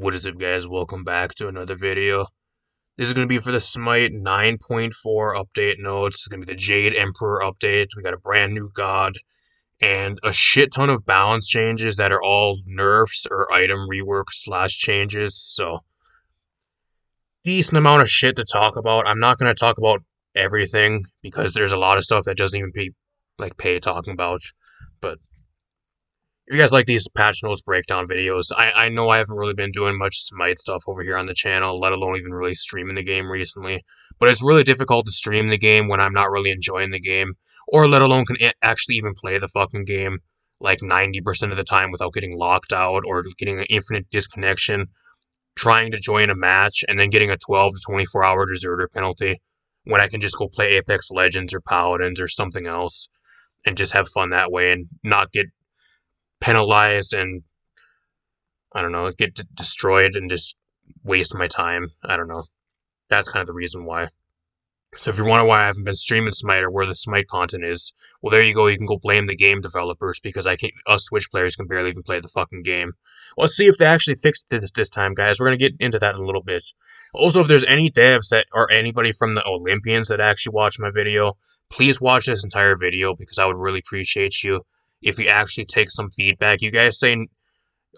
What is up, guys? Welcome back to another video. This is going to be for the Smite 9.4 update notes. It's going to be the Jade Emperor update. We got a brand new god and a shit ton of balance changes that are all nerfs or item rework slash changes. So, decent amount of shit to talk about. I'm not going to talk about everything because there's a lot of stuff that doesn't even pay talking about. But if you guys like these patch notes breakdown videos, I know I haven't really been doing much Smite stuff over here on the channel, let alone even really streaming the game recently. But it's really difficult to stream the game when I'm not really enjoying the game, or let alone can actually even play the fucking game like 90% of the time without getting locked out or getting an infinite disconnection, trying to join a match and then getting a 12 to 24 hour deserter penalty when I can just go play Apex Legends or Paladins or something else and just have fun that way and not get penalized and, I don't know, get destroyed and just waste my time. I don't know. That's kind of the reason why. So if you're wondering why I haven't been streaming Smite or where the Smite content is, well, there you go. You can go blame the game developers because us Switch players can barely even play the fucking game. Well, let's see if they actually fixed this time, guys. We're going to get into that in a little bit. Also, if there's any devs that or anybody from the Olympians that actually watch my video, please watch this entire video because I would really appreciate you if you actually take some feedback. You guys say,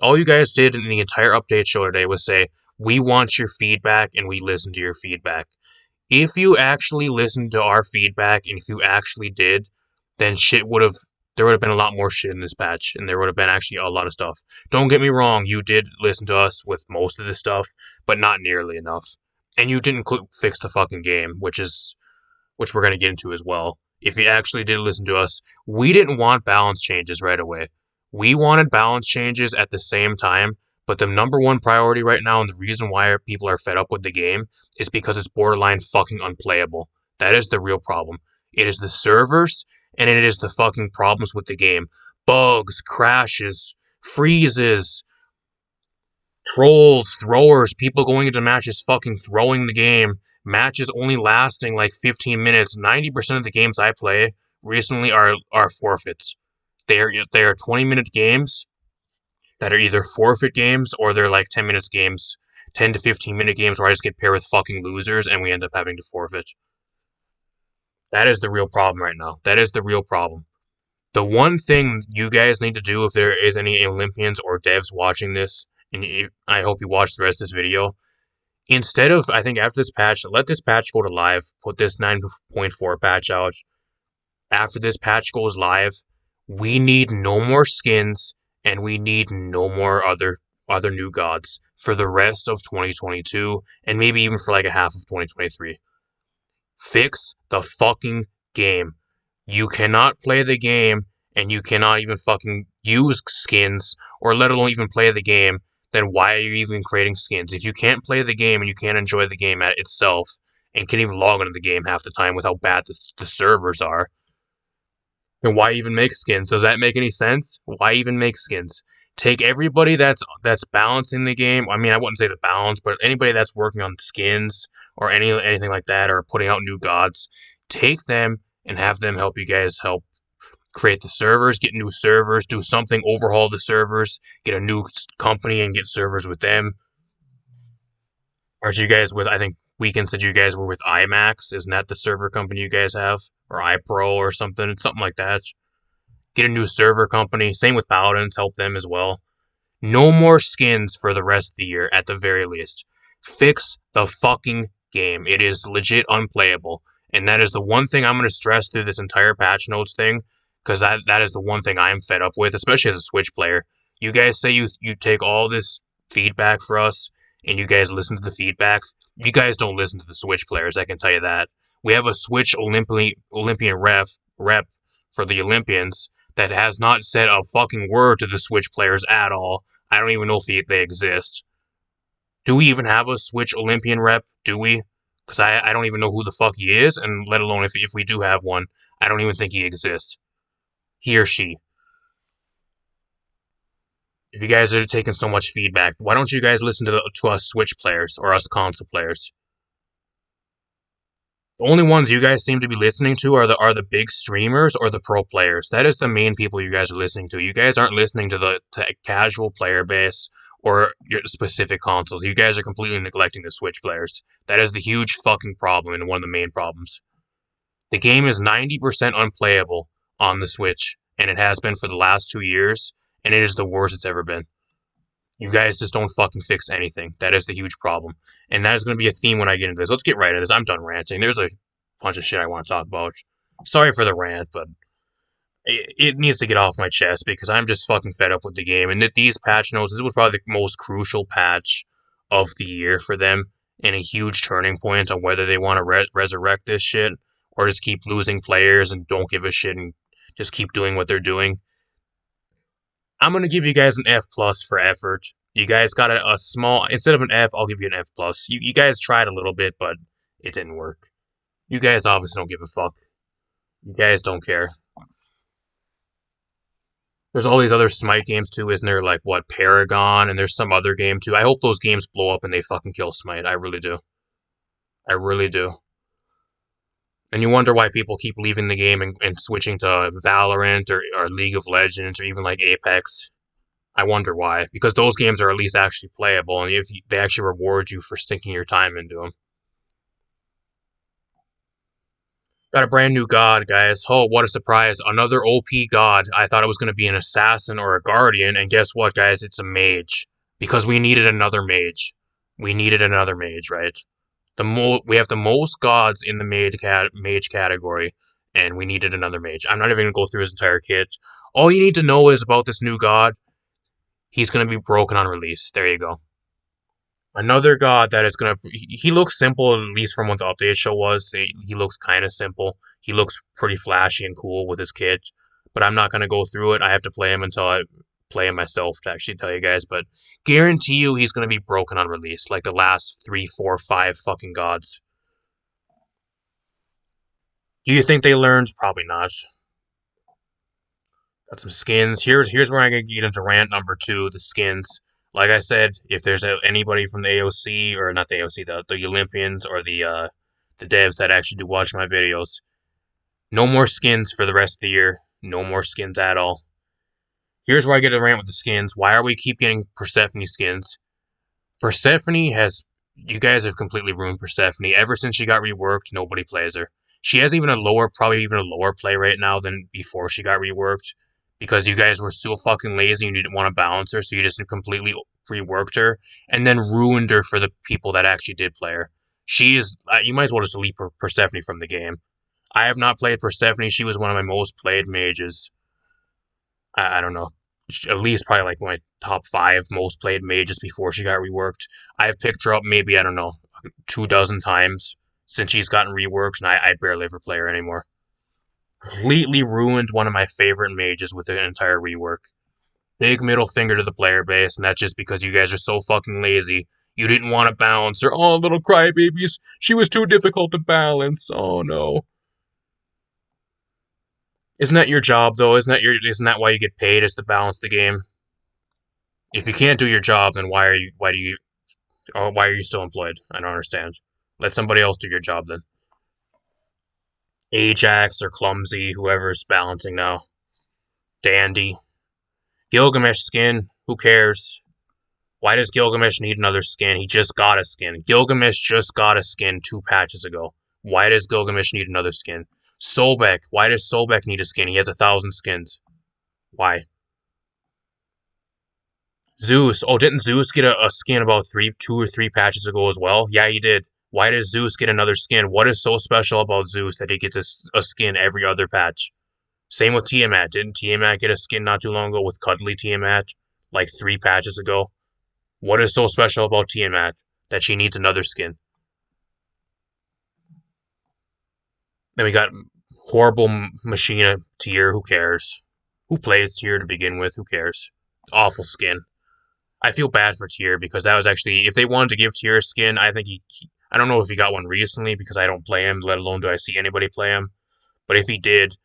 all you guys did in the entire update show today was say, we want your feedback and we listen to your feedback. If you actually listened to our feedback and if you actually did, then there would have been a lot more shit in this patch and there would have been actually a lot of stuff. Don't get me wrong, you did listen to us with most of this stuff, but not nearly enough. And you didn't fix the fucking game, which we're going to get into as well. If you actually did listen to us, we didn't want balance changes right away. We wanted balance changes at the same time, but the number one priority right now and the reason why people are fed up with the game is because it's borderline fucking unplayable. That is the real problem. It is the servers, and it is the fucking problems with the game. Bugs, crashes, freezes, trolls, throwers, people going into matches fucking throwing the game, matches only lasting like 15 minutes. 90% of the games I play recently are forfeits. They are 20-minute games that are either forfeit games or they're like 10 minutes games, 10 to 15-minute games where I just get paired with fucking losers and we end up having to forfeit. That is the real problem right now. That is the real problem. The one thing you guys need to do if there is any Olympians or devs watching this, and I hope you watch the rest of this video, instead of, I think after this patch, let this patch go to live, put this 9.4 patch out. After this patch goes live, we need no more skins, and we need no more other new gods for the rest of 2022, and maybe even for like a half of 2023. Fix the fucking game. You cannot play the game, and you cannot even fucking use skins, or let alone even play the game, then why are you even creating skins? If you can't play the game and you can't enjoy the game at itself, and can't even log into the game half the time with how bad the servers are, then why even make skins? Does that make any sense? Why even make skins? Take everybody that's balancing the game. I mean, I wouldn't say the balance, but anybody that's working on skins or anything like that, or putting out new gods, take them and have them help you guys help create the servers, get new servers, do something, overhaul the servers, get a new company and get servers with them. Aren't you guys with, I think Weekend said you guys were with IMAX, isn't that the server company you guys have? Or iPro or something like that. Get a new server company, same with Paladins, help them as well. No more skins for the rest of the year, at the very least. Fix the fucking game. It is legit unplayable. And that is the one thing I'm going to stress through this entire patch notes thing, because that is the one thing I'm fed up with, especially as a Switch player. You guys say you take all this feedback for us, and you guys listen to the feedback. You guys don't listen to the Switch players, I can tell you that. We have a Switch Olympian rep for the Olympians that has not said a fucking word to the Switch players at all. I don't even know if they exist. Do we even have a Switch Olympian rep? Do we? Because I don't even know who the fuck he is, and let alone if we do have one, I don't even think he exists. He or she. If you guys are taking so much feedback, why don't you guys listen to us Switch players or us console players? The only ones you guys seem to be listening to are the big streamers or the pro players. That is the main people you guys are listening to. You guys aren't listening to the casual player base or your specific consoles. You guys are completely neglecting the Switch players. That is the huge fucking problem and one of the main problems. The game is 90% unplayable on the Switch, and it has been for the last 2 years, and it is the worst it's ever been. You guys just don't fucking fix anything. That is the huge problem. And that is going to be a theme when I get into this. Let's get right into this. I'm done ranting. There's a bunch of shit I want to talk about. Sorry for the rant, but it needs to get off my chest because I'm just fucking fed up with the game. And that these patch notes, this was probably the most crucial patch of the year for them and a huge turning point on whether they want to resurrect this shit or just keep losing players and don't give a shit and just keep doing what they're doing. I'm going to give you guys an F plus for effort. You guys got a small, instead of an F, I'll give you an F plus. You guys tried a little bit, but it didn't work. You guys obviously don't give a fuck. You guys don't care. There's all these other Smite games too, isn't there? Like, what, Paragon, and there's some other game too. I hope those games blow up and they fucking kill Smite. I really do. I really do. And you wonder why people keep leaving the game and switching to Valorant or League of Legends or even like Apex. I wonder why. Because those games are at least actually playable, and if they actually reward you for sinking your time into them. Got a brand new god, guys. Oh, what a surprise. Another OP god. I thought it was going to be an assassin or a guardian, and guess what, guys? It's a mage. Because we needed another mage. We needed another mage, right? We have the most gods in the mage category, and we needed another mage. I'm not even going to go through his entire kit. All you need to know is about this new god. He's going to be broken on release. There you go. Another god that is going to... He looks simple, at least from what the update show was. He looks kind of simple. He looks pretty flashy and cool with his kit. But I'm not going to go through it. I have to play him until I play him myself to actually tell you guys. But guarantee you he's going to be broken on release. Like the last 3, 4, 5 fucking gods. Do you think they learned? Probably not. Got some skins. Here's where I'm going to get into rant number 2, the skins. Like I said, if there's anybody from the AOC, or not the AOC, the Olympians, or the devs that actually do watch my videos, no more skins for the rest of the year. No more skins at all. Here's where I get a rant with the skins. Why are we keep getting Persephone skins? Persephone has... You guys have completely ruined Persephone. Ever since she got reworked, nobody plays her. She has probably even a lower play right now than before she got reworked. Because you guys were so fucking lazy and you didn't want to balance her, so you just completely reworked her, and then ruined her for the people that actually did play her. She is... you might as well just delete Persephone from the game. I have not played Persephone. She was one of my most played mages. I don't know. At least probably like my top 5 most played mages before she got reworked. I've picked her up maybe, I don't know, 24 times since she's gotten reworked, and I barely ever play her anymore. Completely ruined one of my favorite mages with an entire rework. Big middle finger to the player base, and that's just because you guys are so fucking lazy. You didn't want to balance her. Oh, little crybabies. She was too difficult to balance. Oh, no. Isn't that your job, though? Isn't that why you get paid, is to balance the game? If you can't do your job, then why are you still employed? I don't understand. Let somebody else do your job, then. Ajax or Clumsy, whoever's balancing now. Dandy. Gilgamesh skin, who cares? Why does Gilgamesh need another skin? He just got a skin. Gilgamesh just got a skin 2 patches ago. Why does Gilgamesh need another skin? Sobek, why does Sobek need a skin? He has 1,000 skins. Why? Zeus, oh, didn't Zeus get a skin about 2 or 3 patches ago as well? Yeah, he did. Why does Zeus get another skin? What is so special about Zeus that he gets a skin every other patch? Same with Tiamat. Didn't Tiamat get a skin not too long ago with Cuddly Tiamat? Like 3 patches ago? What is so special about Tiamat that she needs another skin? Then we got horrible Machina Tyr. Who cares? Who plays Tyr to begin with? Who cares? Awful skin. I feel bad for Tyr because that was actually... If they wanted to give Tyr a skin, I think I don't know if he got one recently because I don't play him, let alone do I see anybody play him. But if he did,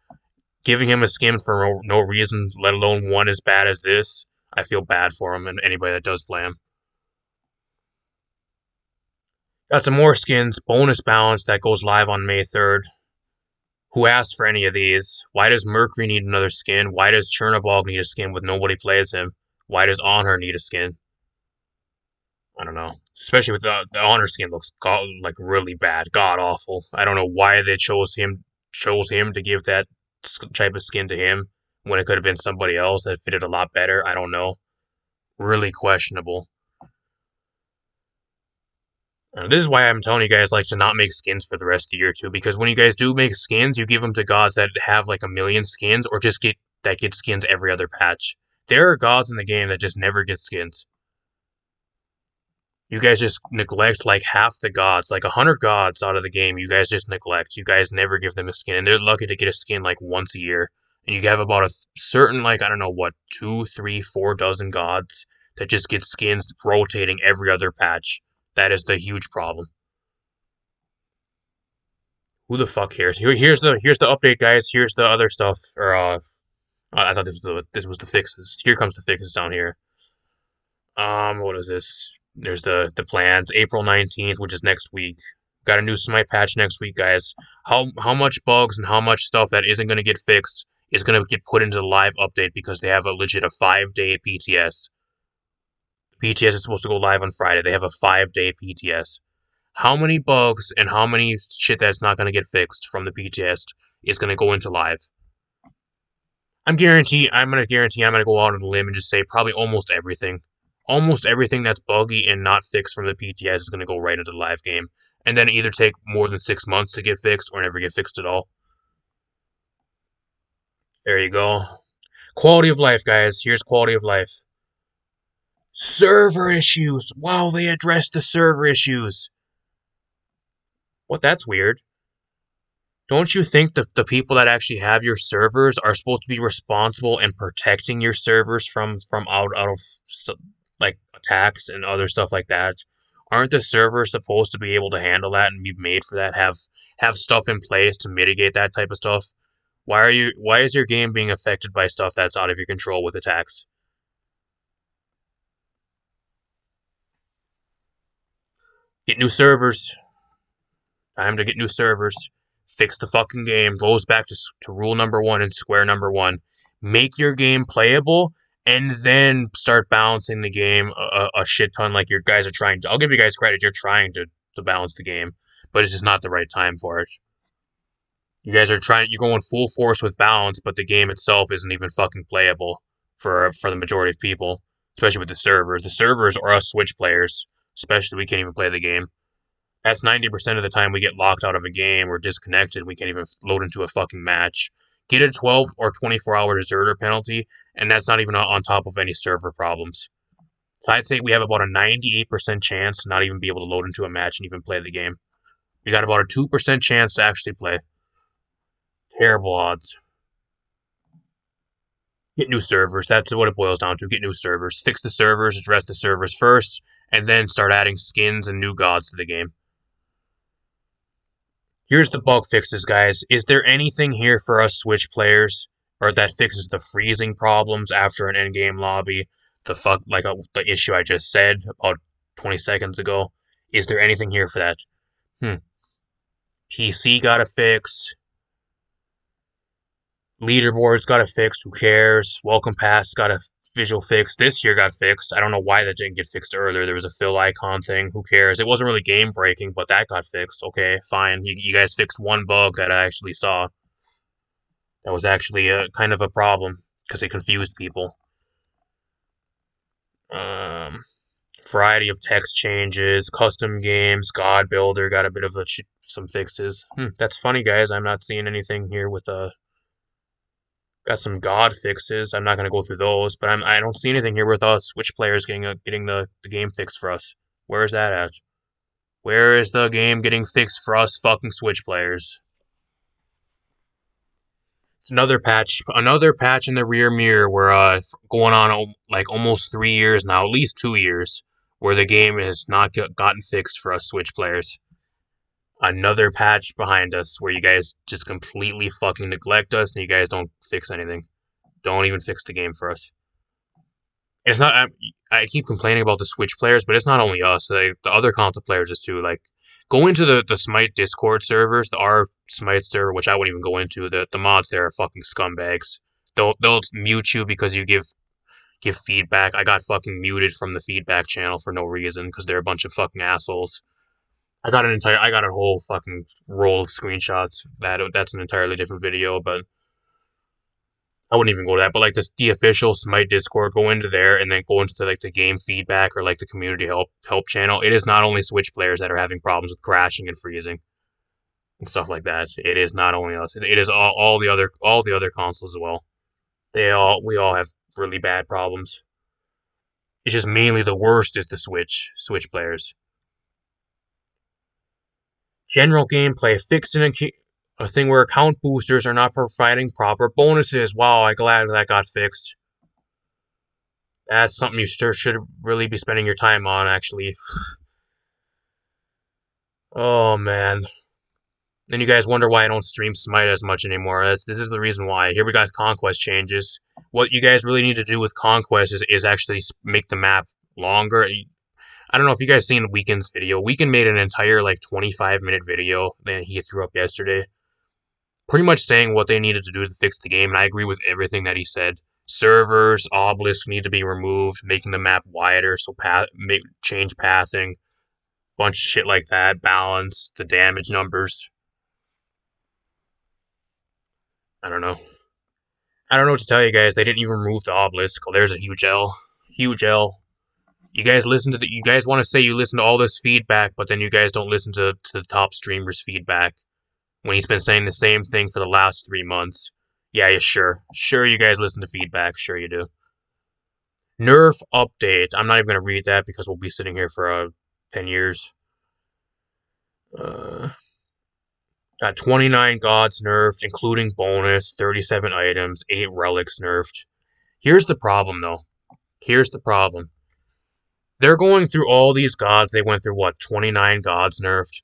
giving him a skin for no reason, let alone one as bad as this, I feel bad for him and anybody that does play him. Got some more skins. Bonus balance that goes live on May 3rd. Who asked for any of these? Why does Mercury need another skin? Why does Chernobog need a skin with nobody plays him? Why does Honor need a skin? I don't know. Especially with the honor skin looks like really bad, god awful. I don't know why they chose him to give that type of skin to him when it could have been somebody else that fitted a lot better. I don't know. Really questionable. This is why I'm telling you guys like to not make skins for the rest of the year too, because when you guys do make skins, you give them to gods that have like a million skins, or just get skins every other patch. There are gods in the game that just never get skins. You guys just neglect like half the gods, like 100 gods out of the game. You guys just neglect. You guys never give them a skin, and they're lucky to get a skin like once a year. And you have about a certain like I don't know what 2, 3, 4 dozen gods that just get skins rotating every other patch. That is the huge problem. Who the fuck cares? Here's the update, guys. Here's the other stuff. Or I thought this was the fixes. Here comes the fixes down here. What is this? There's the plans. April 19th, which is next week. Got a new Smite patch next week, guys. How much bugs and how much stuff that isn't gonna get fixed is gonna get put into the live update because they have a legit a 5-day PTS. PTS is supposed to go live on Friday. They have a 5-day PTS. How many bugs and how many shit that's not gonna get fixed from the PTS is gonna go into live? I'm gonna guarantee I'm gonna go out on a limb and just say probably almost everything. Almost everything that's buggy and not fixed from the PTS is gonna go right into the live game. And then either take more than 6 months to get fixed or never get fixed at all. There you go. Quality of life, guys. Here's quality of life. Server issues. Wow, they addressed the server issues. What? That's weird. Don't you think the people that actually have your servers are supposed to be responsible and protecting your servers from out of like attacks and other stuff like that? Aren't the servers supposed to be able to handle that and be made for that? Have stuff in place to mitigate that type of stuff? Why is your game being affected by stuff that's out of your control with attacks? Get new servers. Time to get new servers. Fix the fucking game. Goes back to rule number one and square number one. Make your game playable and then start balancing the game a shit ton like your guys are trying to. I'll give you guys credit. You're trying to balance the game, but it's just not the right time for it. You guys are you're going full force with balance, but the game itself isn't even fucking playable for the majority of people, especially with the servers. The servers are us Switch players, especially we can't even play the game. That's 90% of the time we get locked out of a game or disconnected. We can't even load into a fucking match. Get a 12 or 24-hour deserter penalty, and that's not even on top of any server problems. So I'd say we have about a 98% chance to not even be able to load into a match and even play the game. We got about a 2% chance to actually play. Terrible odds. Get new servers. That's what it boils down to. Get new servers. Fix the servers, address the servers first, and then start adding skins and new gods to the game. Here's the bug fixes, guys. Is there anything here for us Switch players, or that fixes the freezing problems after an endgame lobby? The issue I just said about 20 seconds ago. Is there anything here for that? PC got a fix. Leaderboards got a fix. Who cares? Welcome Pass got a visual fix. This year got fixed. I don't know why that didn't get fixed earlier. There was a fill icon thing. Who cares? It wasn't really game breaking, but that got fixed. Okay, fine. You guys fixed one bug that I actually saw. That was actually a kind of a problem because it confused people. Variety of text changes, custom games, God Builder got a bit of some fixes. That's funny, guys. I'm not seeing anything here with got some God fixes. I'm not going to go through those, but I don't see anything here with us Switch players getting the game fixed for us. Where is that at? Where is the game getting fixed for us fucking Switch players? It's another patch in the rear mirror. We're going on like almost 3 years now, at least 2 years, where the game has not gotten fixed for us Switch players. Another patch behind us where you guys just completely fucking neglect us and you guys don't fix anything. Don't even fix the game for us. It's not. I keep complaining about the Switch players, but it's not only us. Like, the other console players is too. Like, go into the Smite Discord servers, our Smite server, which I wouldn't even go into. The mods there are fucking scumbags. They'll mute you because give feedback. I got fucking muted from the feedback channel for no reason because they're a bunch of fucking assholes. I got a whole fucking roll of screenshots. That's an entirely different video, but I wouldn't even go to that. But like the official Smite Discord, go into there and then go into the game feedback or like the community help channel. It is not only Switch players that are having problems with crashing and freezing and stuff like that. It is not only us. It is all the other consoles as well. We all have really bad problems. It's just mainly the worst is the Switch players. General gameplay fixing a thing where account boosters are not providing proper bonuses. Wow, I'm glad that got fixed. That's something you should really be spending your time on, actually. Oh, man. Then you guys wonder why I don't stream Smite as much anymore. This is the reason why. Here we got Conquest Changes. What you guys really need to do with Conquest is actually make the map longer. I don't know if you guys seen Weekend's video. Weekend made an entire, 25-minute video that he threw up yesterday. Pretty much saying what they needed to do to fix the game, and I agree with everything that he said. Servers, obelisks need to be removed, making the map wider, so change pathing, bunch of shit like that, balance, the damage numbers. I don't know. I don't know what to tell you guys. They didn't even remove the obelisk. Oh, there's a huge L. Huge L. You guys you guys want to say you listen to all this feedback, but then you guys don't listen to the top streamer's feedback when he's been saying the same thing for the last 3 months. Yeah, sure. Sure, you guys listen to feedback. Sure, you do. Nerf update. I'm not even going to read that because we'll be sitting here for 10 years. Got 29 gods nerfed, including bonus, 37 items, 8 relics nerfed. Here's the problem, though. Here's the problem. They're going through all these gods. They went through, 29 gods nerfed?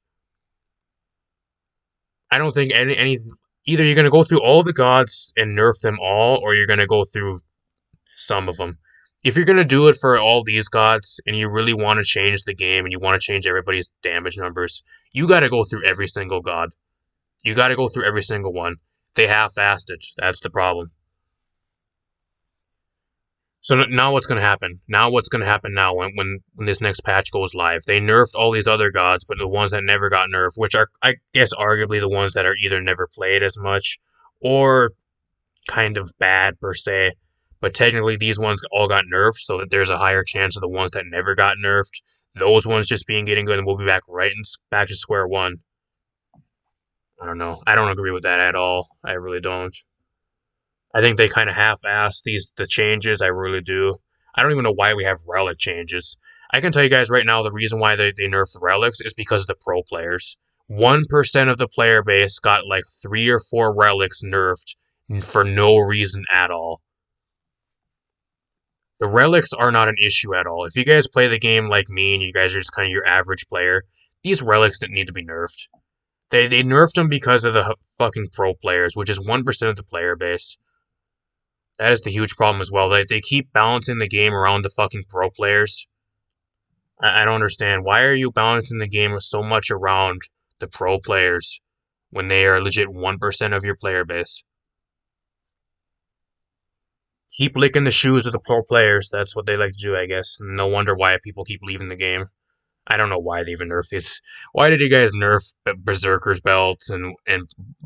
I don't think any either you're going to go through all the gods and nerf them all, or you're going to go through some of them. If you're going to do it for all these gods, and you really want to change the game, and you want to change everybody's damage numbers, you got to go through every single god. You got to go through every single one. They half-assed it. That's the problem. So now what's going to happen? Now what's going to happen now when this next patch goes live? They nerfed all these other gods, but the ones that never got nerfed, which are, I guess, arguably the ones that are either never played as much or kind of bad per se. But technically these ones all got nerfed, so that there's a higher chance of the ones that never got nerfed, those ones just getting good, and we'll be back back to square one. I don't know. I don't agree with that at all. I really don't. I think they kind of half-assed the changes. I really do. I don't even know why we have relic changes. I can tell you guys right now the reason why they nerfed the relics is because of the pro players. 1% of the player base got 3 or 4 relics nerfed for no reason at all. The relics are not an issue at all. If you guys play the game like me and you guys are just kind of your average player, these relics didn't need to be nerfed. They nerfed them because of the fucking pro players, which is 1% of the player base. That is the huge problem as well. They keep balancing the game around the fucking pro players. I don't understand. Why are you balancing the game so much around the pro players when they are legit 1% of your player base? Keep licking the shoes of the pro players. That's what they like to do, I guess. No wonder why people keep leaving the game. I don't know why they even nerfed this. Why did you guys nerf Berserker's belts and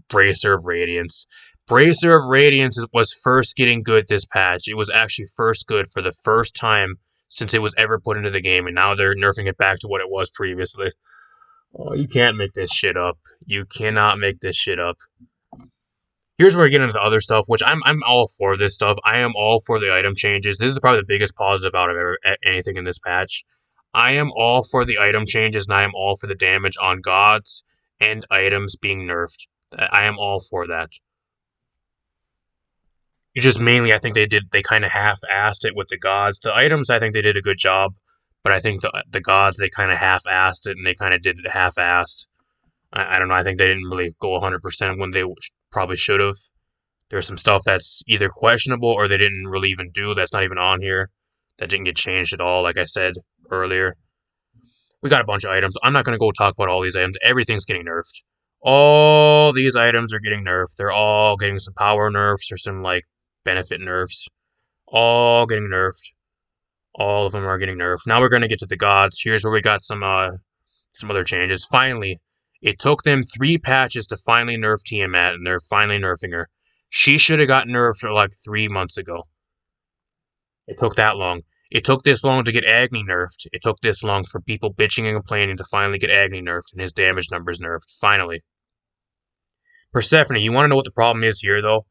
Bracer of Radiance? Bracer of Radiance was first getting good this patch. It was actually first good for the first time since it was ever put into the game, and now they're nerfing it back to what it was previously. Oh, you can't make this shit up. You cannot make this shit up. Here's where I get into the other stuff, which I'm all for this stuff. I am all for the item changes. This is probably the biggest positive out of anything in this patch. I am all for the item changes, and I am all for the damage on gods and items being nerfed. I am all for that. It's just mainly, I think they kind of half-assed it with the gods. The items, I think they did a good job, but I think the gods, they kind of half-assed it, and they kind of did it half-assed. I don't know, I think they didn't really go 100% when they probably should have. There's some stuff that's either questionable or they didn't really even do, that's not even on here, that didn't get changed at all, like I said earlier. We got a bunch of items. I'm not going to go talk about all these items. Everything's getting nerfed. All these items are getting nerfed. They're all getting some power nerfs or some, benefit nerfs. All getting nerfed. All of them are getting nerfed. Now we're gonna get to the gods. Here's where we got some other changes. Finally, it took them 3 patches to finally nerf Tiamat, and they're finally nerfing her. She should have got nerfed like 3 months ago. It took that long. It took this long to get Agni nerfed. It took this long for people bitching and complaining to finally get Agni nerfed and his damage numbers nerfed. Finally. Persephone, you want to know what the problem is here, though?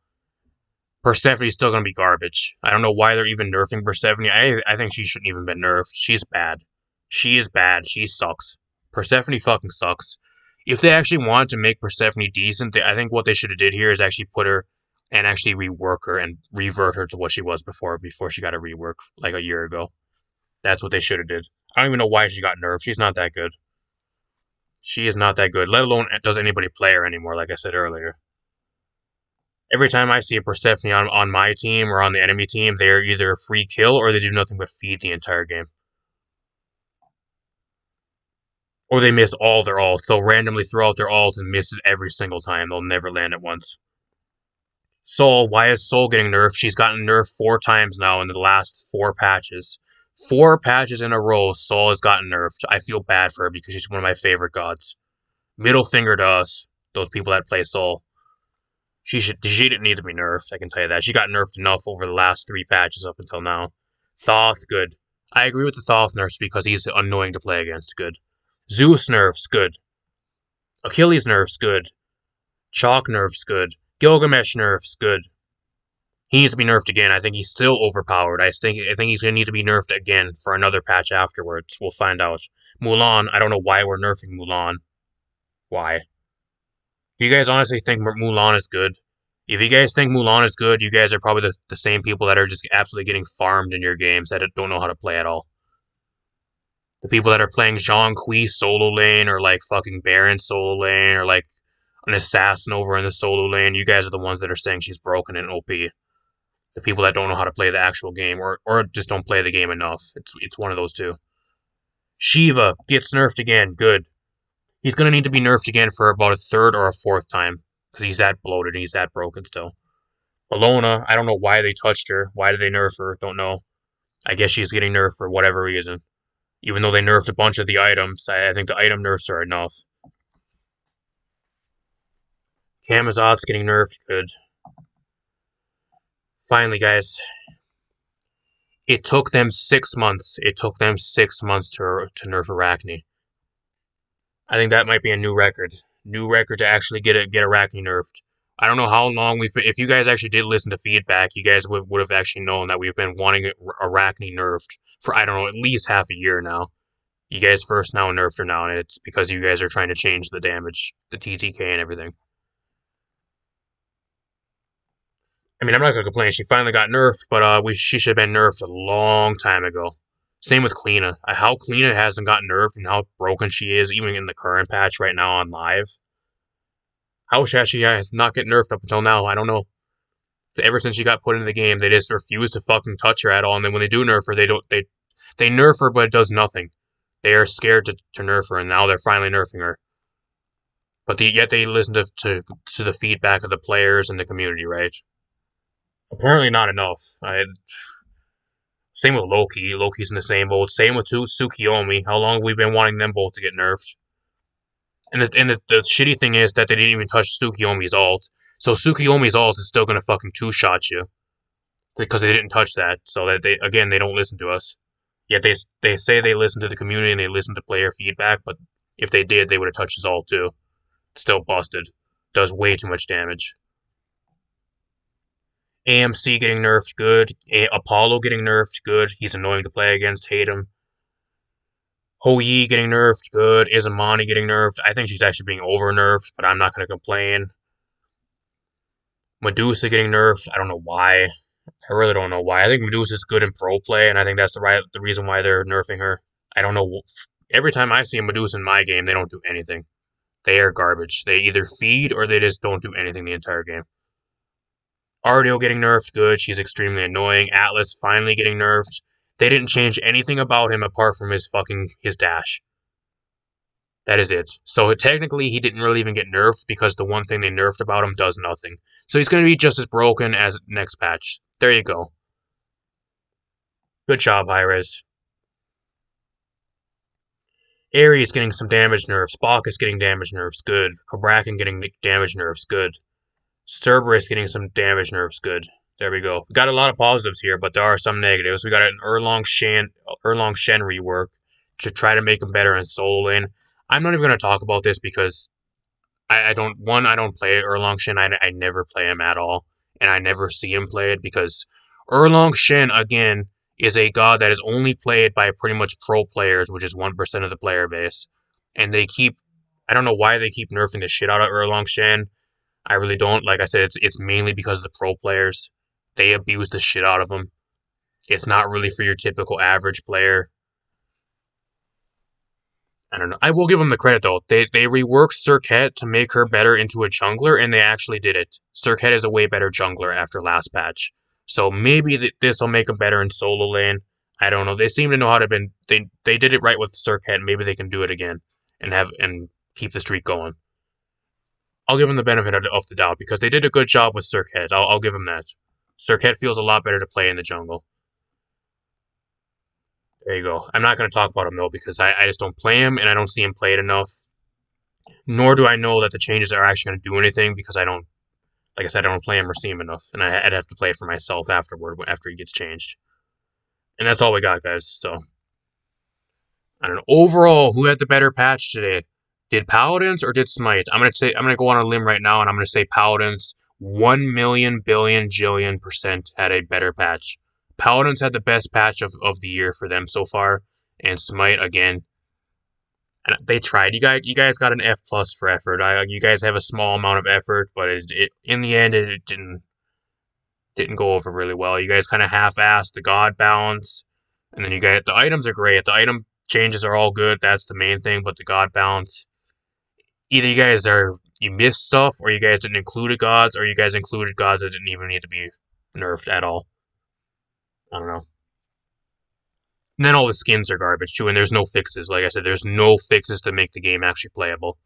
Persephone's still going to be garbage. I don't know why they're even nerfing Persephone. I think she shouldn't even been nerfed. She's bad. She is bad. She sucks. Persephone fucking sucks. If they actually wanted to make Persephone decent, I think what they should have did here is actually put her and actually rework her and revert her to what she was before she got a rework like a year ago. That's what they should have did. I don't even know why she got nerfed. She's not that good. She is not that good, let alone does anybody play her anymore, like I said earlier. Every time I see a Persephone on my team or on the enemy team, they're either a free kill or they do nothing but feed the entire game. Or they miss all their ults. They'll randomly throw out their ults and miss it every single time. They'll never land it once. Sol, why is Sol getting nerfed? She's gotten nerfed 4 times now in the last 4 patches. 4 patches in a row, Sol has gotten nerfed. I feel bad for her because she's one of my favorite gods. Middle finger to us, those people that play Sol. She didn't need to be nerfed, I can tell you that. She got nerfed enough over the last 3 patches up until now. Thoth, good. I agree with the Thoth nerfs because he's annoying to play against, good. Zeus nerfs, good. Achilles nerfs, good. Chalk nerfs, good. Gilgamesh nerfs, good. He needs to be nerfed again. I think he's still overpowered. I think he's going to need to be nerfed again for another patch afterwards. We'll find out. Mulan, I don't know why we're nerfing Mulan. Why? Do you guys honestly think Mulan is good? If you guys think Mulan is good, you guys are probably the same people that are just absolutely getting farmed in your games that don't know how to play at all. The people that are playing Zhong Kui solo lane or like fucking Baron solo lane or like an assassin over in the solo lane, you guys are the ones that are saying she's broken and OP. The people that don't know how to play the actual game or just don't play the game enough. It's one of those two. Shiva gets nerfed again. Good. He's going to need to be nerfed again for about a 3rd or a 4th time because he's that bloated and he's that broken still. Bellona, I don't know why they touched her. Why did they nerf her? Don't know. I guess she's getting nerfed for whatever reason. Even though they nerfed a bunch of the items, I think the item nerfs are enough. Camazot's getting nerfed. Good. Finally, guys. It took them 6 months. It took them 6 months to nerf Arachne. I think that might be a new record. New record to actually get Arachne nerfed. I don't know how long if you guys actually did listen to feedback, you guys would have actually known that we've been wanting Arachne nerfed for, I don't know, at least half a year now. You guys first now nerfed her now, and it's because you guys are trying to change the damage, the TTK and everything. I mean, I'm not going to complain. She finally got nerfed, but she should have been nerfed a long time ago. Same with Kleena. How Kleena hasn't gotten nerfed and how broken she is, even in the current patch right now on live. How she has not get nerfed up until now, I don't know. So ever since she got put into the game, they just refuse to fucking touch her at all. And then when they do nerf her, they nerf her, but it does nothing. They are scared to nerf her, and now they're finally nerfing her. But yet they listen to the feedback of the players and the community, right? Apparently not enough. Same with Loki. Loki's in the same boat. Same with Tsukiyomi. How long have we been wanting them both to get nerfed? And the shitty thing is that they didn't even touch Tsukiyomi's ult. So Tsukiyomi's ult is still going to fucking 2-shot you. Because they didn't touch that. So that they don't listen to us. Yet they say they listen to the community and they listen to player feedback, but if they did, they would have touched his ult too. It's still busted. Does way too much damage. AMC getting nerfed, good. Apollo getting nerfed, good. He's annoying to play against, hate him. Hou-Yi getting nerfed, good. Izumani getting nerfed. I think she's actually being over-nerfed, but I'm not going to complain. Medusa getting nerfed. I don't know why. I really don't know why. I think Medusa's good in pro play, and I think that's the reason why they're nerfing her. I don't know. Every time I see a Medusa in my game, they don't do anything. They are garbage. They either feed or they just don't do anything the entire game. Ardio getting nerfed, good. She's extremely annoying. Atlas finally getting nerfed. They didn't change anything about him apart from his dash. That is it. So technically, he didn't really even get nerfed because the one thing they nerfed about him does nothing. So he's going to be just as broken as next patch. There you go. Good job, Aries. Aries getting some damage nerfs. Bacchus getting damage nerfs. Good. Kraken getting damage nerfs. Good. Cerberus getting some damage nerfs. Good. There we go. We got a lot of positives here, but there are some negatives. We got an Shen rework to try to make him better in solo lane. I'm not even going to talk about this because I don't play Shen. I never play him at all, and I never see him play it because Shen again is a god that is only played by pretty much pro players, which is 1% of the player base, and I don't know why they keep nerfing the shit out of Shen. I really don't. Like I said, it's mainly because of the pro players. They abuse the shit out of him. It's not really for your typical average player. I don't know. I will give them the credit though. They reworked Cirquette to make her better into a jungler, and they actually did it. Cirquette is a way better jungler after last patch, so maybe this will make them better in solo lane. I don't know. They seem to know how to been. They did it right with Cirquette. Maybe they can do it again and keep the streak going. I'll give them the benefit of the doubt because they did a good job with Cirquette. I'll give them that. Cirquette feels a lot better to play in the jungle. There you go. I'm not going to talk about him though because I just don't play him and I don't see him played enough. Nor do I know that the changes are actually going to do anything because I don't, like I said, I don't play him or see him enough, and I'd have to play it for myself afterward after he gets changed. And that's all we got, guys. So I don't know. Overall, who had the better patch today? Did Paladins or did Smite? I'm gonna go on a limb right now, and I'm gonna say Paladins 1,000,000,000,000,000,000% had a better patch. Paladins had the best patch of the year for them so far, and Smite again. And they tried. You guys got an F plus for effort. You guys have a small amount of effort, but in the end it didn't go over really well. You guys kind of half-assed the god balance, and then the items are great. The item changes are all good. That's the main thing, but the god balance, either you missed stuff, or you guys didn't include gods, or you guys included gods that didn't even need to be nerfed at all. I don't know. And then all the skins are garbage too, and there's no fixes. Like I said, there's no fixes to make the game actually playable.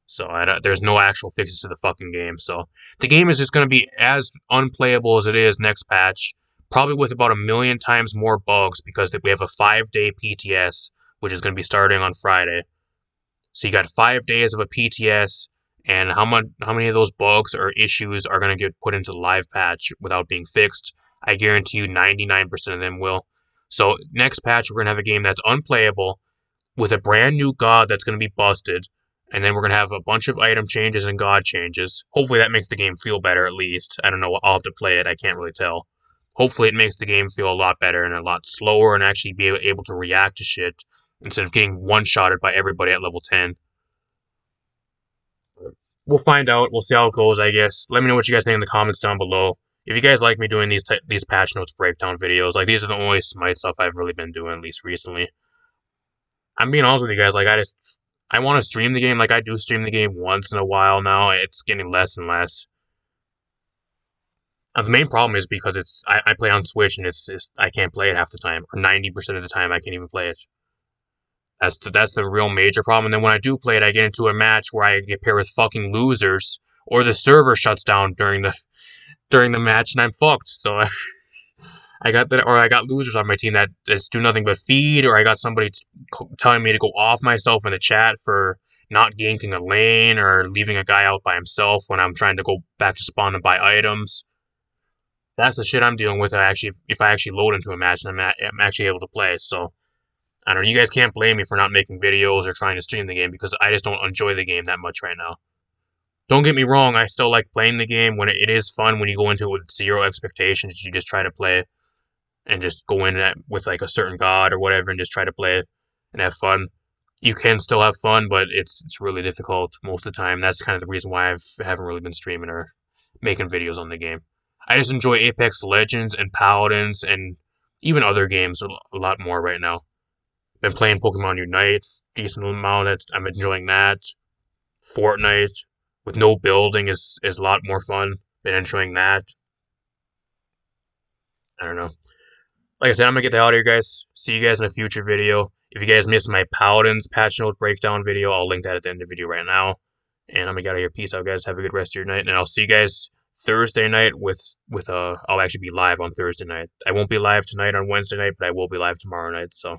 So there's no actual fixes to the fucking game. So the game is just going to be as unplayable as it is next patch, probably with about 1,000,000 times more bugs because we have a 5-day PTS, which is going to be starting on Friday. So you got 5 days of a PTS, and how many of those bugs or issues are going to get put into the live patch without being fixed? I guarantee you 99% of them will. So next patch, we're going to have a game that's unplayable with a brand new god that's going to be busted, and then we're going to have a bunch of item changes and god changes. Hopefully that makes the game feel better at least. I don't know. I'll have to play it. I can't really tell. Hopefully it makes the game feel a lot better and a lot slower and actually be able to react to shit instead of getting one-shotted by everybody at level 10. We'll find out. We'll see how it goes, I guess. Let me know what you guys think in the comments down below. If you guys like me doing these patch notes breakdown videos, like these are the only Smite stuff I've really been doing, at least recently. I'm being honest with you guys, like I want to stream the game, like I do stream the game once in a while now. It's getting less and less. The main problem is because I play on Switch and I can't play it half the time, or 90% of the time I can't even play it. That's the real major problem. And then when I do play it, I get into a match where I get paired with fucking losers, or the server shuts down during the match, and I'm fucked. So I got losers on my team that just do nothing but feed, or I got somebody telling me to go off myself in the chat for not ganking a lane or leaving a guy out by himself when I'm trying to go back to spawn and buy items. That's the shit I'm dealing with. If I actually load into a match and I'm actually able to play. So I don't know. You guys can't blame me for not making videos or trying to stream the game because I just don't enjoy the game that much right now. Don't get me wrong. I still like playing the game when it is fun when you go into it with zero expectations. You just try to play and just go in with like a certain god or whatever and just try to play and have fun. You can still have fun, but it's really difficult most of the time. That's kind of the reason why I haven't really been streaming or making videos on the game. I just enjoy Apex Legends and Paladins and even other games a lot more right now. Been playing Pokemon Unite, decent amount. I'm enjoying that. Fortnite with no building is a lot more fun. Been enjoying that. I don't know. Like I said, I'm gonna get the hell out of here, guys. See you guys in a future video. If you guys missed my Paladins patch note breakdown video, I'll link that at the end of the video right now. And I'm gonna get out of here. Peace out, guys. Have a good rest of your night, and I'll see you guys Thursday night I'll actually be live on Thursday night. I won't be live tonight on Wednesday night, but I will be live tomorrow night. So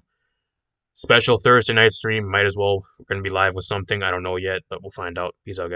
special Thursday night stream. Might as well. We're gonna be live with something. I don't know yet, but we'll find out. Peace out, guys.